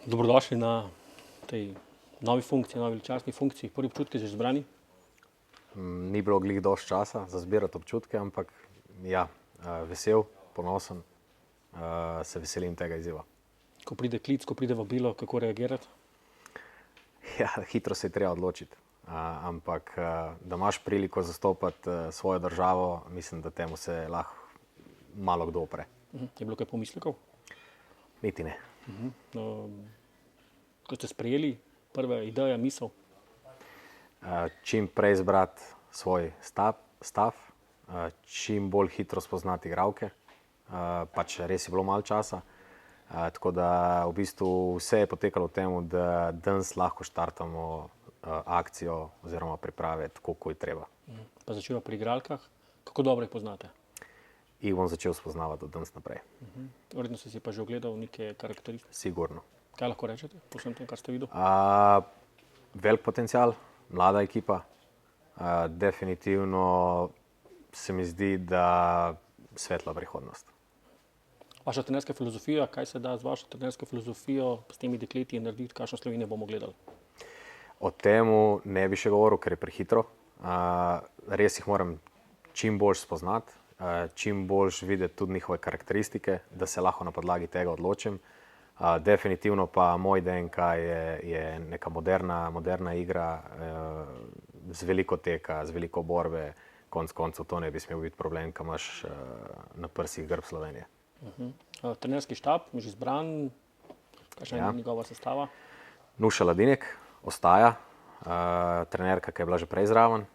Dobrodošli na tej novi funkciji, novi častni funkciji. Prvi občutki že zbrani? Ni bilo glih dosti časa za zbirati občutke, ampak ja, vesel, ponosen, se veselim tega izziva. Ko pride klic, ko pride vabilo, kako reagirati? Ja, hitro se je treba odločiti, ampak da imaš priliko zastopati svojo državo, mislim, da temu se lahko malo kdo upre. Je bilo kaj pomislekov? Niti ne. Ko ste sprejeli prve ideje, misel? Čim prej zbrati svoj stav, čim bolj hitro spoznati igralke, pač res je bilo malo časa, tako da v bistvu vse je potekalo v tem, da danes lahko štartamo akcijo oziroma priprave tako, kot je treba. Pa začela pri igralkah. Kako dobro jih poznate? In bom začel spoznavati od danes naprej. Verjetno ste si pa že ogledal neke karakteristike. Sigurno. Kaj lahko rečete po vsem tem, kar ste videli? Velik potencial, mlada ekipa. Definitivno se mi zdi, da svetla prihodnost. Vaša trenerska filozofija, kaj se da z vašo trenersko filozofijo s temi dekleti narediti, kakšno Slovenijo bomo gledali? O temu ne bi še govoril, ker je prehitro. Res jih moram čim bolj spoznati, čim bolj videti tudi njihove karakteristike, da se lahko na podlagi tega odločim. Definitivno pa moj DNK je neka moderna igra z veliko teka, z veliko borbe. Konec koncev to ne bi smel biti problem, ko imaš na prsih grb Slovenije. Trenerski štab, že izbran, kakšna je njegova sestava? Nuša Ladinek ostaja, trenerka, ki je bila že prej zraven.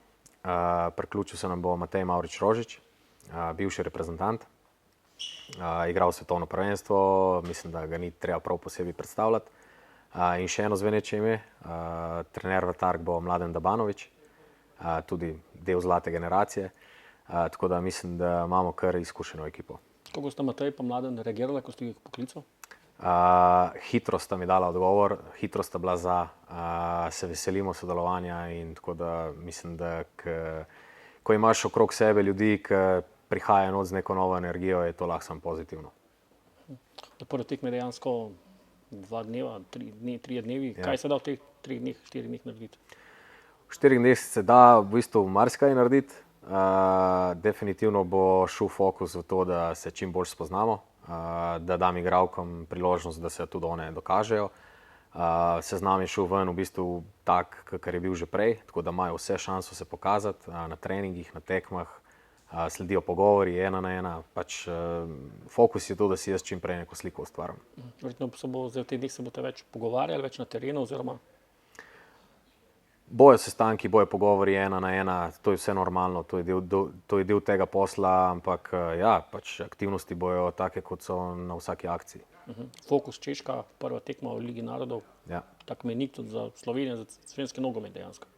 Priključil se nam bo Matej Mavrič-Rožič, bivši reprezentant. Igral svetovno prvenstvo, mislim, da ga ni treba prav posebej predstavljati. In še eno zveneče ime, trener vratar bo Mladen Dabanović, tudi del zlate generacije. Tako da mislim, da imamo kar izkušeno ekipo. Kako sta Matej pa Mladen reagirala, ko ste jih poklical? Hitro sta mi dala odgovor, hitro sta bila za, se veselimo sodelovanja in tako da mislim, da ko imaš okrog sebe ljudi, ki prihajajo not z neko novo energijo, je to lahko samo pozitivno. Do prve tekme dejansko 2 dneva, 3 dnevi. Kaj se da v teh 3 dneh, 4 dneh narediti? V 4 dneh se da v bistvu marsikaj narediti. Definitivno bo šel fokus v to, da se čim bolj spoznamo, da dam igralkam priložnost, da se tudi one dokažejo. Seznam je šel ven v bistvu tak, kakor je bil že prej, tako da imajo vse šanso se pokazati na treningih, na tekmah, sledijo pogovori 1 na 1. Pač fokus je to, da si jaz čim prej neko sliko ustvarim. Verjetno v teh dneh se boste več pogovarjali, več na terenu oziroma? Bojo sestanki, bojo pogovori 1 na 1, to je vse normalno, to je del tega posla, ampak ja, pač aktivnosti bojo take, kot so na vsaki akciji. Fokus Češka, prva tekma v Ligi narodov, Ja. tak menik tudi za Slovenijo, za slovenski nogomet dejansko.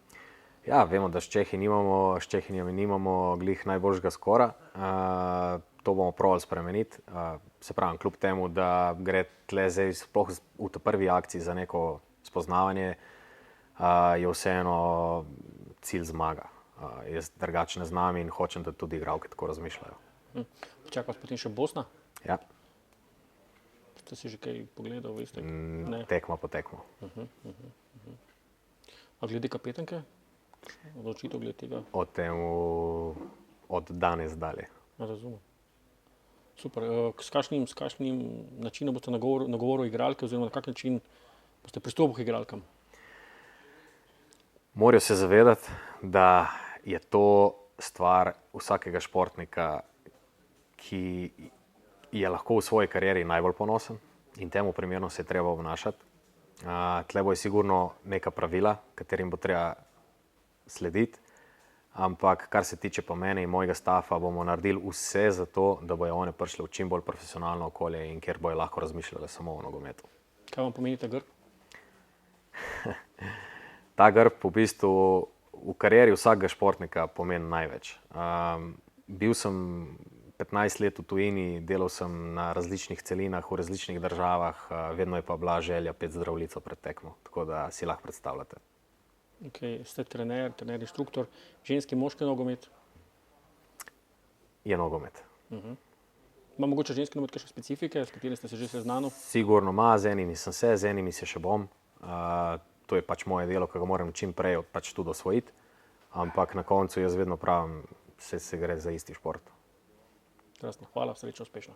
Ja, vemo, da s Čehinjami nimamo glih najboljšega skora. To bomo probali spremeniti. Se pravim, kljub temu, da gre tle zdaj sploh v tej prvi akciji za neko spoznavanje, je vseeno cilj zmaga. Jaz drugače ne znam in hočem, da tudi igralke tako razmišljajo. Čaka vas potem še Bosna? Ja. Ste si že kaj pogledal, veste? Tekma po tekmo. A glede kapetanke? Odločitev glede tega? O tem od danes dalje. Razumem. Super. S kakšnim načinom boste nagovorili igralke oziroma na kak način boste pristopili k igralkam? Morajo se zavedati, da je to stvar vsakega športnika, ki je lahko v svoji karieri najbolj ponosen in temu primerno se je treba obnašati. Tle bojo sigurno neka pravila, katerim bo treba slediti, ampak kar se tiče pa mene in mojega stafa, bomo naredili vse za to, da bojo one prišle v čim bolj profesionalno okolje in kjer bojo lahko razmišljale samo o nogometu. Kaj vam pomeni ta grb? Ta grb v bistvu v karieri vsakega športnika pomeni največ. Bil sem 15 let v tujini, delal sem na različnih celinah, v različnih državah, vedno je pa bila želja pet zdravljico pred tekmo, tako da si lahko predstavljate. Ste trener, inštruktor, ženski, moški nogomet? Je nogomet. Ima mogoče ženske imeti kakšne specifike, s katerimi ste se že seznanili? Sigurno ima, z enimi sem se, z enimi se še bom. To je pač moje delo, ki ga moram čim prej pač tudi osvojiti. Ampak na koncu jaz vedno pravim, se gre za isti šport. Krasno. Hvala, srečno, uspešno.